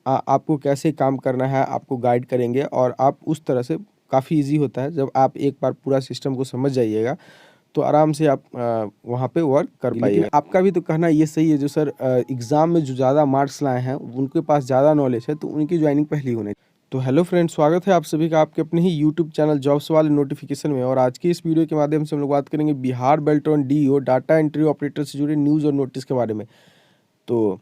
आपको कैसे काम करना है आपको गाइड करेंगे और आप उस तरह से काफ़ी इजी होता है। जब आप एक बार पूरा सिस्टम को समझ जाइएगा तो आराम से आप वहाँ पे वर्क कर पाइएगा। लेकिन आपका भी तो कहना ये सही है, जो सर एग्ज़ाम में जो ज़्यादा मार्क्स लाए हैं उनके पास ज़्यादा नॉलेज है तो उनकी ज्वाइनिंग पहले ही होनी। तो हेलो फ्रेंड्स, स्वागत है आप सभी का आपके अपने ही यूट्यूब चैनल जॉब सवाल नोटिफिकेशन में। और आज की इस वीडियो के माध्यम से हम लोग बात करेंगे Bihar Beltron DEO data entry operator से जुड़े न्यूज़ और नोटिस के बारे में। तो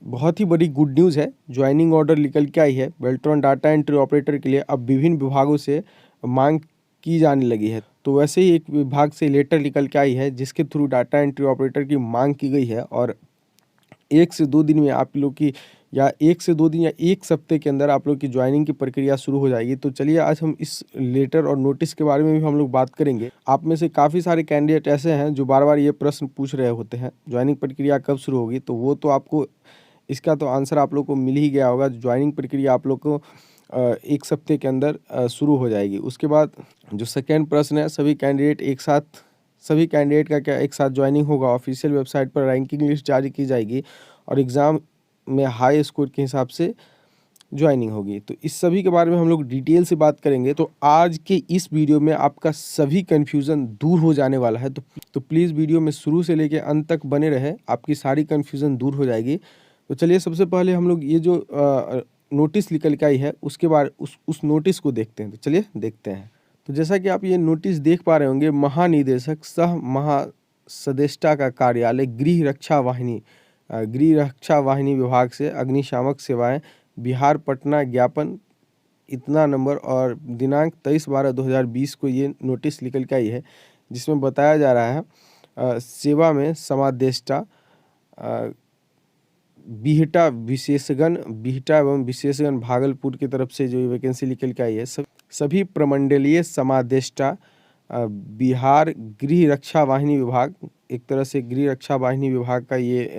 बहुत ही बड़ी गुड न्यूज़ है, ज्वाइनिंग ऑर्डर निकल के आई है। बेल्ट्रॉन डाटा एंट्री ऑपरेटर के लिए अब विभिन्न विभागों से मांग की जाने लगी है। तो वैसे ही एक विभाग से लेटर निकल के आई है जिसके थ्रू डाटा एंट्री ऑपरेटर की मांग की गई है और 1 से 2 दिन में आप लोग की, या 1 से 2 दिन या 1 सप्ते के अंदर आप लोग की ज्वाइनिंग की प्रक्रिया शुरू हो जाएगी। तो चलिए आज हम इस लेटर और नोटिस के बारे में भी हम लोग बात करेंगे। आप में से काफ़ी सारे कैंडिडेट ऐसे हैं जो बार बार ये प्रश्न पूछ रहे होते हैं, ज्वाइनिंग प्रक्रिया कब शुरू होगी। तो वो तो आपको इसका तो आंसर आप लोग को मिल ही गया होगा। ज्वाइनिंग प्रक्रिया आप लोग को 1 सप्ते के अंदर शुरू हो जाएगी। उसके बाद जो सेकेंड प्रश्न है, सभी कैंडिडेट का क्या एक साथ ज्वाइनिंग होगा। ऑफिशियल वेबसाइट पर रैंकिंग लिस्ट जारी की जाएगी और एग्ज़ाम में हाई स्कोर के हिसाब से ज्वाइनिंग होगी। तो इस सभी के बारे में हम लोग डिटेल से बात करेंगे। तो आज के इस वीडियो में आपका सभी कन्फ्यूज़न दूर हो जाने वाला है। तो प्लीज़ वीडियो में शुरू से लेकर अंत तक बने रहे, आपकी सारी कन्फ्यूज़न दूर हो जाएगी। तो चलिए सबसे पहले हम लोग ये जो नोटिस निकल के आई है उसके बाद उस नोटिस को देखते हैं। तो चलिए देखते हैं। तो जैसा कि आप ये नोटिस देख पा रहे होंगे, महानिदेशक सह महासदेष्टा का कार्यालय गृह रक्षा वाहिनी विभाग से अग्निशामक सेवाएं बिहार पटना, ज्ञापन इतना नंबर और दिनांक 23/12/2020 को ये नोटिस निकल के आई है जिसमें बताया जा रहा है सेवा में समादेष्टा बिहटा एवं विशेषगण भागलपुर की तरफ से जो वैकेंसी निकल के आई है। सभी प्रमंडलीय समादेष्टा बिहार गृह रक्षा वाहिनी विभाग, एक तरह से गृह रक्षा वाहिनी विभाग का ये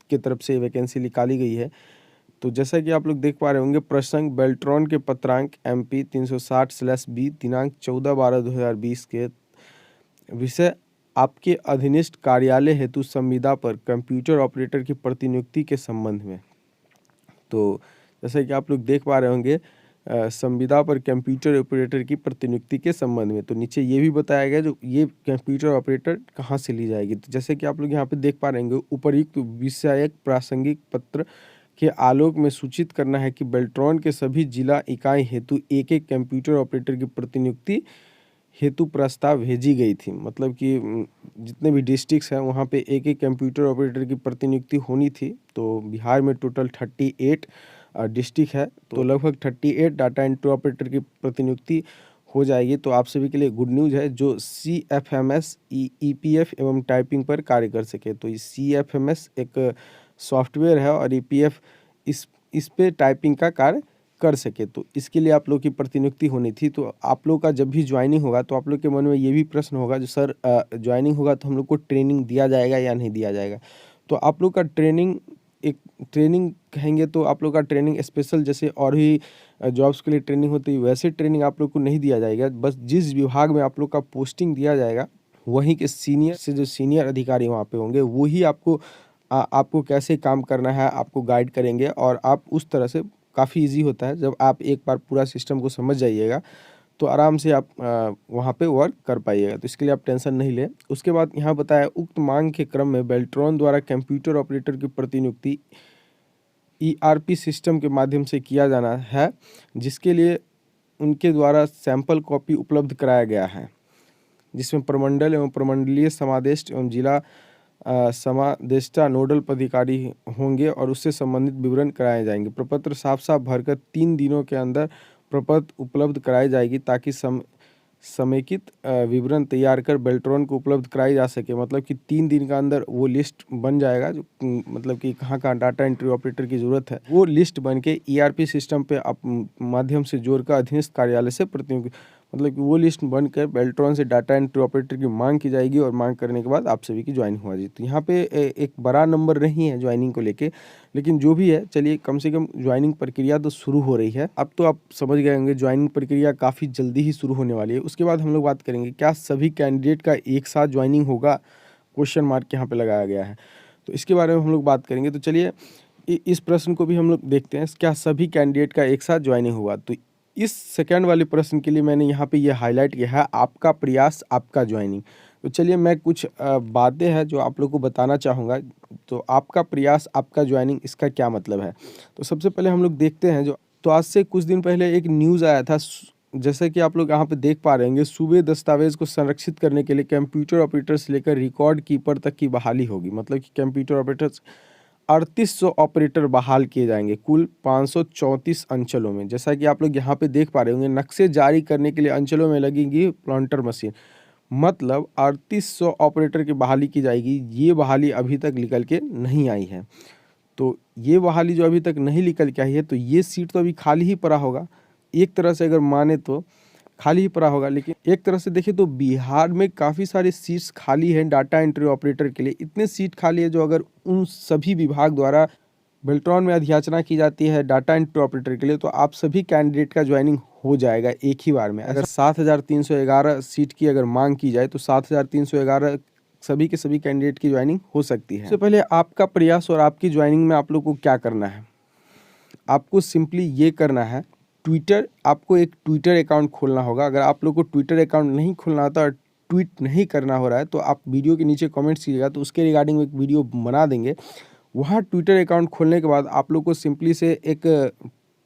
की तरफ से वैकेंसी निकाली गई है। तो जैसा कि आप लोग देख पा रहे होंगे, प्रसंग बेल्ट्रॉन के पत्रांक MP 360/B दिनांक 14/12/2020 के विषय आपके अधीनस्थ कार्यालय हेतु संविदा पर कंप्यूटर ऑपरेटर की प्रतिनियुक्ति के संबंध में। तो जैसा कि आप लोग देख पा रहे होंगे, संविदा पर कंप्यूटर ऑपरेटर की प्रतिनियुक्ति के संबंध में। तो नीचे ये भी बताया गया जो ये कंप्यूटर ऑपरेटर कहाँ से ली जाएगी। तो जैसे कि आप लोग यहाँ पे देख पा रहे होंगे, उपयुक्त विषयक प्रासंगिक पत्र के आलोक में सूचित करना है कि बेल्ट्रॉन के सभी जिला इकाई हेतु एक कंप्यूटर ऑपरेटर की प्रतिनियुक्ति हेतु प्रस्ताव भेजी गई थी। मतलब कि जितने भी डिस्ट्रिक्ट्स हैं वहाँ पे एक कंप्यूटर ऑपरेटर की प्रतिनियुक्ति होनी थी। तो बिहार में टोटल 38 डिस्ट्रिक्ट है, तो लगभग 38 डाटा एंट्री ऑपरेटर की प्रतिनियुक्ति हो जाएगी। तो आप सभी के लिए गुड न्यूज़ है जो CFMS, EPF एवं टाइपिंग पर कार्य कर सके। तो CFMS एक सॉफ्टवेयर है और EPF इस पे टाइपिंग का कार्य कर सके। तो इसके लिए आप लोग की प्रतिनियुक्ति होनी थी। तो आप लोग का जब भी ज्वाइनिंग होगा तो आप लोग के मन में ये भी प्रश्न होगा जो सर ज्वाइनिंग होगा तो हम लोग को ट्रेनिंग दिया जाएगा या नहीं दिया जाएगा। तो आप लोग का ट्रेनिंग कहेंगे तो आप लोग का ट्रेनिंग स्पेशल जैसे और भी जॉब्स के लिए ट्रेनिंग होती है वैसे ट्रेनिंग आप लोग को नहीं दिया जाएगा। बस जिस विभाग में आप लोग का पोस्टिंग दिया जाएगा वहीं के सीनियर अधिकारी वहाँ पे होंगे, वही आपको कैसे काम करना है आपको गाइड करेंगे और आप उस तरह से काफ़ी इजी होता है। जब आप एक बार पूरा सिस्टम को समझ जाइएगा तो आराम से आप वहाँ पे वर्क कर पाइएगा। तो इसके लिए आप टेंशन नहीं लें। उसके बाद यहाँ बताया उक्त मांग के क्रम में बेल्ट्रॉन द्वारा कंप्यूटर ऑपरेटर की प्रतिनियुक्ति ERP सिस्टम के माध्यम से किया जाना है, जिसके लिए उनके द्वारा सैंपल कॉपी उपलब्ध कराया गया है, जिसमें प्रमंडल एवं प्रमंडलीय समादेष्ट एवं जिला समादेष्टा नोडल पदाधिकारी होंगे और उससे संबंधित विवरण कराए जाएंगे। प्रपत्र साफ भरकर 3 दिनों के अंदर प्रपत्र उपलब्ध कराई जाएगी ताकि समेकित विवरण तैयार कर बेल्ट्रॉन को उपलब्ध कराई जा सके। मतलब कि 3 दिन का अंदर वो लिस्ट बन जाएगा जो मतलब कि कहाँ डाटा एंट्री ऑपरेटर की ज़रूरत है, वो लिस्ट बन के ERP सिस्टम पे आप माध्यम से जोड़कर अधीनस्थ कार्यालय से मतलब कि वो लिस्ट बनकर बेल्ट्रॉन से डाटा एंट्री ऑपरेटर की मांग की जाएगी और मांग करने के बाद आप सभी की ज्वाइनिंग हो जाएगी। तो यहाँ पे एक बड़ा नंबर नहीं है ज्वाइनिंग को लेके, लेकिन जो भी है चलिए कम से कम ज्वाइनिंग प्रक्रिया तो शुरू हो रही है। अब तो आप समझ गए होंगे ज्वाइनिंग प्रक्रिया काफ़ी जल्दी ही शुरू होने वाली है। उसके बाद हम लोग बात करेंगे क्या सभी कैंडिडेट का एक साथ ज्वाइनिंग होगा, क्वेश्चन मार्क यहाँ पर लगाया गया है। तो इसके बारे में हम लोग बात करेंगे। तो चलिए इस प्रश्न को भी हम लोग देखते हैं, क्या सभी कैंडिडेट का एक साथ ज्वाइनिंग हुआ? तो इस सेकंड वाले प्रश्न के लिए मैंने यहाँ पे ये हाईलाइट किया है, आपका प्रयास आपका ज्वाइनिंग। तो चलिए मैं कुछ बातें हैं जो आप लोग को बताना चाहूँगा। तो आपका प्रयास आपका ज्वाइनिंग, इसका क्या मतलब है? तो सबसे पहले हम लोग देखते हैं तो आज से कुछ दिन पहले एक न्यूज़ आया था, जैसे कि आप लोग यहाँ पे देख पा रहे होंगे, सूबे दस्तावेज को संरक्षित करने के लिए कंप्यूटर ऑपरेटर से लेकर रिकॉर्ड कीपर तक की बहाली होगी। मतलब कि कंप्यूटर ऑपरेटर्स 3800 ऑपरेटर बहाल किए जाएंगे कुल 534 अंचलों में। जैसा कि आप लोग यहाँ पे देख पा रहे होंगे, नक्शे जारी करने के लिए अंचलों में लगेंगी प्लॉन्टर मशीन। मतलब 3800 ऑपरेटर की बहाली की जाएगी। ये बहाली अभी तक निकल के नहीं आई है। तो ये बहाली जो अभी तक नहीं निकल के आई है, तो ये सीट तो अभी खाली ही पड़ा होगा। एक तरह से अगर माने तो खाली ही पड़ा होगा, लेकिन एक तरह से देखें तो बिहार में काफ़ी सारे सीट्स खाली हैं डाटा एंट्री ऑपरेटर के लिए। इतने सीट खाली है जो अगर उन सभी विभाग द्वारा बेल्ट्रॉन में अधियाचना की जाती है डाटा एंट्री ऑपरेटर के लिए, तो आप सभी कैंडिडेट का ज्वाइनिंग हो जाएगा एक ही बार में। अगर 7311 सीट की अगर मांग की जाए तो 7311 सभी के सभी कैंडिडेट की ज्वाइनिंग हो सकती है। सबसे पहले आपका प्रयास और आपकी ज्वाइनिंग में आप लोग को क्या करना है? आपको सिंपली ये करना है, आपको एक ट्विटर अकाउंट खोलना होगा। अगर आप लोग को ट्विटर अकाउंट नहीं खोलना आता और ट्वीट नहीं करना हो रहा है, तो आप वीडियो के नीचे कमेंट्स कीजिएगा, तो उसके रिगार्डिंग एक वीडियो बना देंगे। वहाँ ट्विटर अकाउंट खोलने के बाद आप लोग को सिंपली से एक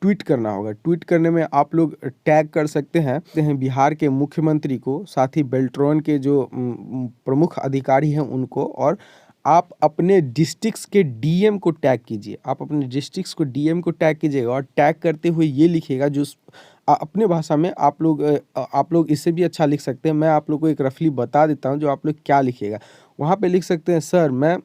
ट्वीट करना होगा। ट्वीट करने में आप लोग टैग कर सकते हैं बिहार के मुख्यमंत्री को, साथ ही बेल्ट्रॉन के जो प्रमुख अधिकारी हैं उनको, और आप अपने डिस्ट्रिक्ट्स के डीएम को टैग कीजिए। आप अपने डिस्ट्रिक्ट्स को डीएम को टैग कीजिएगा और टैग करते हुए ये लिखिएगा, जो अपने भाषा में आप लोग इससे भी अच्छा लिख सकते हैं। मैं आप लोग को एक रफली बता देता हूँ जो आप लोग क्या लिखिएगा। वहाँ पे लिख सकते हैं, सर मैं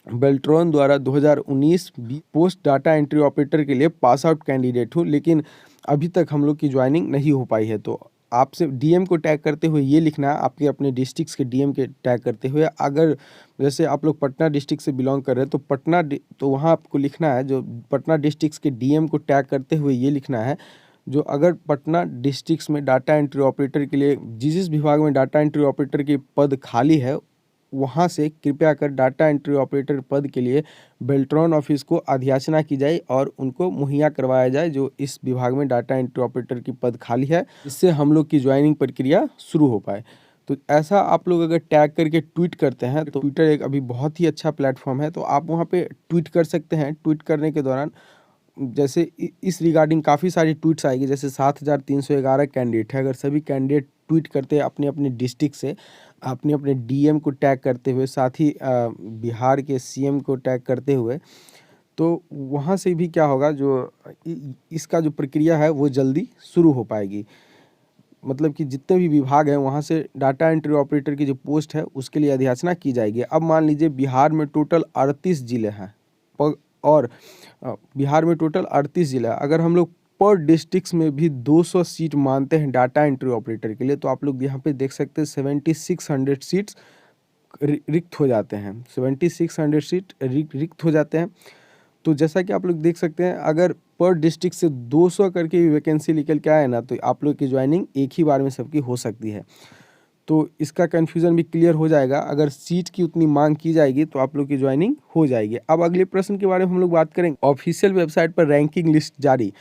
बेल्ट्रॉन द्वारा 2019 पोस्ट डाटा एंट्री ऑपरेटर के लिए पास आउट कैंडिडेट हूँ, लेकिन अभी तक हम लोग की ज्वाइनिंग नहीं हो पाई है। तो आपसे डीएम को टैग करते हुए ये लिखना है, आपके अपने डिस्ट्रिक्ट्स के डीएम के टैग करते हुए। अगर जैसे आप लोग पटना डिस्ट्रिक्ट से बिलोंग कर रहे हैं तो वहाँ आपको लिखना है, जो पटना डिस्ट्रिक्ट्स के डीएम को टैग करते हुए ये लिखना है, जो अगर पटना डिस्ट्रिक्ट्स में डाटा एंट्री ऑपरेटर के लिए जिस विभाग में डाटा एंट्री ऑपरेटर के पद खाली है, वहाँ से कृपया कर डाटा एंट्री ऑपरेटर पद के लिए बेल्ट्रॉन ऑफिस को अधियाचना की जाए और उनको मुहैया करवाया जाए जो इस विभाग में डाटा एंट्री ऑपरेटर की पद खाली है, इससे हम लोग की ज्वाइनिंग प्रक्रिया शुरू हो पाए। तो ऐसा आप लोग अगर टैग करके ट्वीट करते हैं, तो ट्विटर एक अभी बहुत ही अच्छा प्लेटफॉर्म है, तो आप वहाँ पे ट्वीट कर सकते हैं। ट्वीट करने के दौरान जैसे इस रिगार्डिंग काफ़ी सारी ट्वीट्स आएगी, जैसे 7311 कैंडिडेट है, अगर सभी कैंडिडेट ट्वीट करते हैं अपने अपने डिस्ट्रिक्ट से, अपने अपने डीएम को टैग करते हुए, साथ ही बिहार के सीएम को टैग करते हुए, तो वहाँ से भी क्या होगा, जो इसका जो प्रक्रिया है वो जल्दी शुरू हो पाएगी। मतलब कि जितने भी विभाग हैं वहाँ से डाटा एंट्री ऑपरेटर की जो पोस्ट है उसके लिए अधियाचना की जाएगी। अब मान लीजिए बिहार में टोटल 38 जिले हैं और बिहार में टोटल 38 जिला, अगर हम लोग पर डिस्ट्रिक्ट में भी 200 सीट मानते हैं डाटा एंट्री ऑपरेटर के लिए, तो आप लोग यहाँ पे देख सकते हैं 7600 सीट्स रिक्त हो जाते हैं। 7600 सीट रिक्त हो जाते हैं। तो जैसा कि आप लोग देख सकते हैं, अगर पर डिस्ट्रिक्ट से 200 करके भी वैकेंसी निकल के आए ना, तो आप लोग की ज्वाइनिंग एक ही बार में सबकी हो सकती है। तो इसका कन्फ्यूज़न भी क्लियर हो जाएगा। अगर सीट की उतनी मांग की जाएगी तो आप लोग की ज्वाइनिंग हो जाएगी। अब अगले प्रश्न के बारे में हम लोग बात करेंगे। ऑफिशियल वेबसाइट पर रैंकिंग लिस्ट जारी।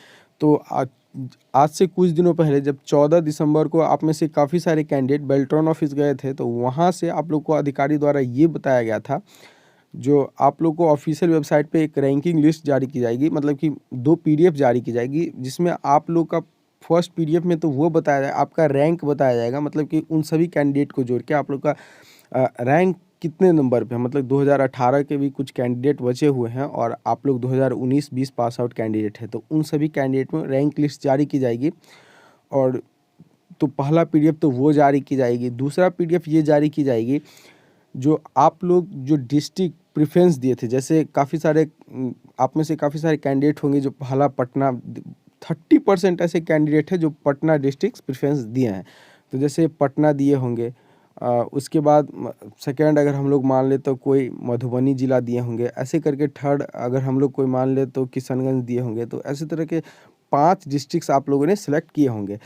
तो आज से कुछ दिनों पहले जब 14 दिसंबर को आप में से काफ़ी सारे कैंडिडेट बेल्ट्रॉन ऑफिस गए थे, तो वहाँ से आप लोग को अधिकारी द्वारा ये बताया गया था, जो आप लोग को ऑफिशियल वेबसाइट पे एक रैंकिंग लिस्ट जारी की जाएगी, मतलब कि 2 पीडीएफ जारी की जाएगी, जिसमें आप लोग का फर्स्ट पीडीएफ में तो वो बताया जाए, आपका रैंक बताया जाएगा, मतलब कि उन सभी कैंडिडेट को जोड़ के आप लोग का रैंक कितने नंबर पे है। मतलब 2018 के भी कुछ कैंडिडेट बचे हुए हैं और आप लोग 2019-20 पास आउट कैंडिडेट हैं, तो उन सभी कैंडिडेट में रैंक लिस्ट जारी की जाएगी। और तो पहला पीडीएफ तो वो जारी की जाएगी। दूसरा पीडीएफ ये जारी की जाएगी, जो आप लोग जो डिस्ट्रिक्ट प्रेफरेंस दिए थे, जैसे काफ़ी सारे आप में से काफ़ी सारे कैंडिडेट होंगे जो पहला पटना, 30% ऐसे कैंडिडेट हैं जो पटना डिस्ट्रिक्ट प्रेफरेंस दिए हैं। तो जैसे पटना दिए होंगे, उसके बाद सेकंड अगर हम लोग मान ले तो कोई मधुबनी ज़िला दिए होंगे, ऐसे करके थर्ड अगर हम लोग कोई मान ले तो किशनगंज दिए होंगे। तो ऐसे तरह के 5 डिस्ट्रिक्ट्स आप लोगों ने सेलेक्ट किए होंगे।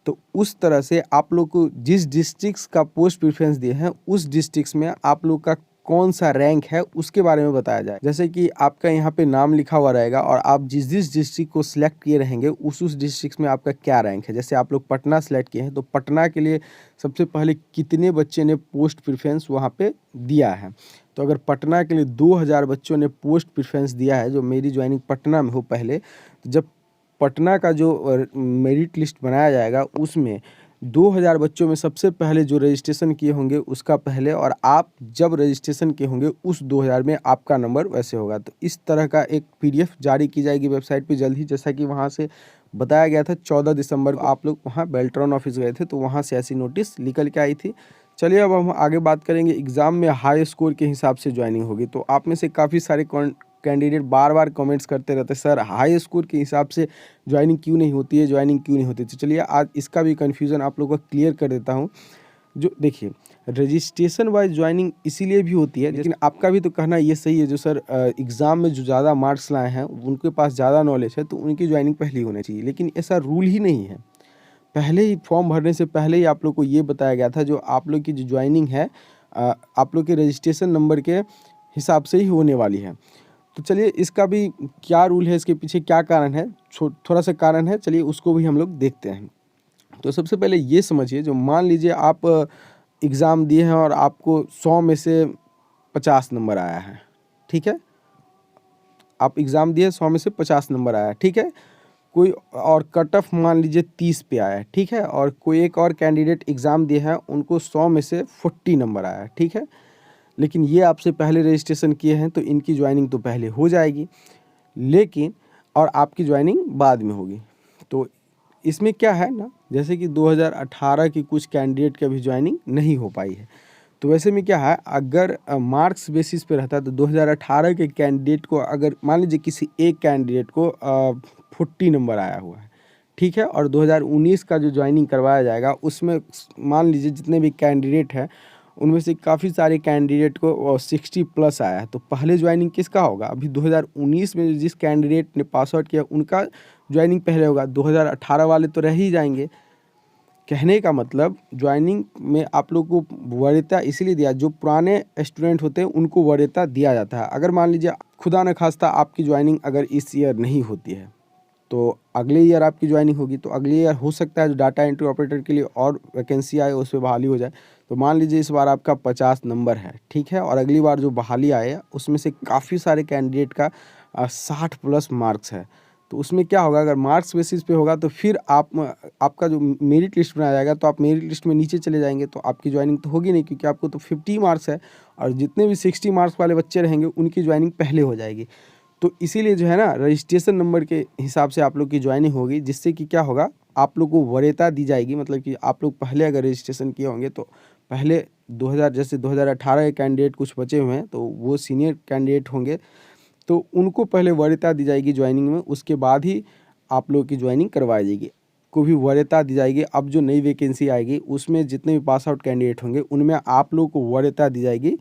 तो उस तरह से आप लोग को जिस डिस्ट्रिक्ट्स का पोस्ट प्रेफरेंस दिए हैं, उस डिस्ट्रिक्ट्स में आप लोग का कौन सा रैंक है उसके बारे में बताया जाए। जैसे कि आपका यहाँ पे नाम लिखा हुआ रहेगा और आप जिस जिस डिस्ट्रिक्ट को सिलेक्ट किए रहेंगे उस डिस्ट्रिक्ट में आपका क्या रैंक है। जैसे आप लोग पटना सेलेक्ट किए हैं तो पटना के लिए सबसे पहले कितने बच्चे ने पोस्ट प्रेफरेंस वहाँ पे दिया है। तो अगर पटना के लिए 2000 बच्चों ने पोस्ट प्रेफरेंस दिया है, जो मेरी ज्वाइनिंग पटना में हो पहले, तो जब पटना का जो मेरिट लिस्ट बनाया जाएगा उसमें 2000 बच्चों में सबसे पहले जो रजिस्ट्रेशन किए होंगे उसका पहले, और आप जब रजिस्ट्रेशन किए होंगे उस 2000 में आपका नंबर वैसे होगा। तो इस तरह का एक PDF जारी की जाएगी वेबसाइट पे जल्द ही, जैसा कि वहाँ से बताया गया था 14 दिसंबर को आप लोग वहाँ बेल्ट्रॉन ऑफिस गए थे तो वहाँ से ऐसी नोटिस निकल के आई थी। चलिए अब हम आगे बात करेंगे। एग्ज़ाम में हाई स्कोर के हिसाब से ज्वाइनिंग होगी। तो आप में से काफ़ी सारे कैंडिडेट बार बार कमेंट्स करते रहते हैं, सर हाई स्कोर के हिसाब से ज्वाइनिंग क्यों नहीं होती है, ज्वाइनिंग क्यों नहीं होती। तो चलिए आज इसका भी कन्फ्यूज़न आप लोगों को क्लियर कर देता हूँ। जो देखिए, रजिस्ट्रेशन वाइज ज्वाइनिंग इसीलिए भी होती है, लेकिन आपका भी तो कहना ये सही है जो सर एग्ज़ाम में जो ज़्यादा मार्क्स लाए हैं उनके पास ज़्यादा नॉलेज है तो उनकी ज्वाइनिंग पहले होनी चाहिए, लेकिन ऐसा रूल ही नहीं है। पहले ही फॉर्म भरने से पहले ही आप लोग को ये बताया गया था जो आप लोग की जो ज्वाइनिंग है आप लोग के रजिस्ट्रेशन नंबर के हिसाब से ही होने वाली है। तो चलिए इसका भी क्या रूल है, इसके पीछे क्या कारण है, थोड़ा सा कारण है, चलिए उसको भी हम लोग देखते हैं। तो सबसे पहले ये समझिए, जो मान लीजिए आप एग्ज़ाम दिए हैं और आपको 100 में से 50 नंबर आया है, ठीक है। आप एग्ज़ाम दिए 100 में से 50 नंबर आया है, ठीक है। कोई और कट ऑफ मान लीजिए 30 पे आया है, ठीक है। और कोई एक और कैंडिडेट एग्ज़ाम दिए हैं उनको 100 में से 40 नंबर आया है, ठीक है। लेकिन ये आपसे पहले रजिस्ट्रेशन किए हैं तो इनकी ज्वाइनिंग तो पहले हो जाएगी, लेकिन और आपकी ज्वाइनिंग बाद में होगी। तो इसमें क्या है ना, जैसे कि 2018 की कुछ कैंडिडेट की अभी ज्वाइनिंग नहीं हो पाई है। तो वैसे में क्या है, अगर मार्क्स बेसिस पे रहता है तो 2018 के कैंडिडेट को, अगर मान लीजिए किसी एक कैंडिडेट को 40 नंबर आया हुआ है, ठीक है, और 2019 का जो ज्वाइनिंग करवाया जाएगा उसमें मान लीजिए जितने भी कैंडिडेट हैं उनमें से काफ़ी सारे कैंडिडेट को 60 प्लस आया है, तो पहले ज्वाइनिंग किसका होगा। अभी 2019 में जिस कैंडिडेट ने पास आउट किया उनका ज्वाइनिंग पहले होगा, 2018 वाले तो रह ही जाएंगे। कहने का मतलब ज्वाइनिंग में आप लोग को वरीयता इसीलिए दिया, जो पुराने स्टूडेंट होते हैं उनको वरीयता दिया जाता है। अगर मान लीजिए खुदा न खास्ता आपकी ज्वाइनिंग अगर इस ईयर नहीं होती है तो अगले ईयर आपकी ज्वाइनिंग होगी, तो अगले ईयर हो सकता है जो डाटा एंट्री ऑपरेटर के लिए और वैकेंसी आए उस पर बहाली हो जाए। तो मान लीजिए इस बार आपका 50 नंबर है, ठीक है, और अगली बार जो बहाली आए उसमें से काफ़ी सारे कैंडिडेट का 60 प्लस मार्क्स है। तो उसमें क्या होगा, अगर मार्क्स बेसिस पे होगा तो फिर आपका जो मेरिट लिस्ट बनाया जाएगा तो आप मेरिट लिस्ट में नीचे चले जाएंगे, तो आपकी ज्वाइनिंग तो होगी नहीं, क्योंकि आपको तो 50 मार्क्स है और जितने भी 60 मार्क्स वाले बच्चे रहेंगे उनकी ज्वाइनिंग पहले हो जाएगी। तो इसीलिए जो है ना, रजिस्ट्रेशन नंबर के हिसाब से आप लोग की ज्वाइनिंग होगी, जिससे कि क्या होगा, आप लोग को वरीयता दी जाएगी। मतलब कि आप लोग पहले अगर रजिस्ट्रेशन किए होंगे तो पहले 2000 जैसे 2018 के कैंडिडेट कुछ बचे हुए हैं तो वो सीनियर कैंडिडेट होंगे, तो उनको पहले वरीयता दी जाएगी ज्वाइनिंग में, उसके बाद ही आप लोग की ज्वाइनिंग करवाई जाएगी, को भी वरीयता दी जाएगी। अब जो नई वैकेंसी आएगी उसमें जितने भी पास आउट कैंडिडेट होंगे उनमें आप लोग को वरीयता दी जाएगी,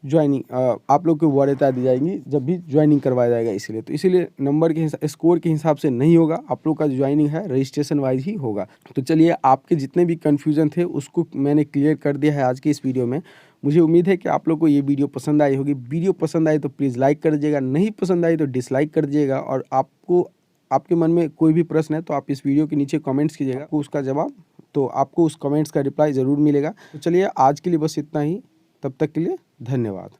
ज्वाइनिंग आप लोग को वरीयता दी जाएगी जब भी ज्वाइनिंग करवाया जाएगा। इसीलिए नंबर के स्कोर के हिसाब से नहीं होगा, आप लोग का जो ज्वाइनिंग है रजिस्ट्रेशन वाइज ही होगा। तो चलिए आपके जितने भी कन्फ्यूजन थे उसको मैंने क्लियर कर दिया है आज की इस वीडियो में। मुझे उम्मीद है कि आप लोग को ये वीडियो पसंद आई होगी। वीडियो पसंद आई तो प्लीज़ लाइक कर दीजिएगा, नहीं पसंद आई तो डिसलाइक कर दीजिएगा, और आपके मन में कोई भी प्रश्न है तो आप इस वीडियो के नीचे कमेंट्स कीजिएगा, आपको उसका जवाब, तो आपको उस कमेंट्स का रिप्लाई ज़रूर मिलेगा। तो चलिए आज के लिए बस इतना ही, तब तक के लिए धन्यवाद।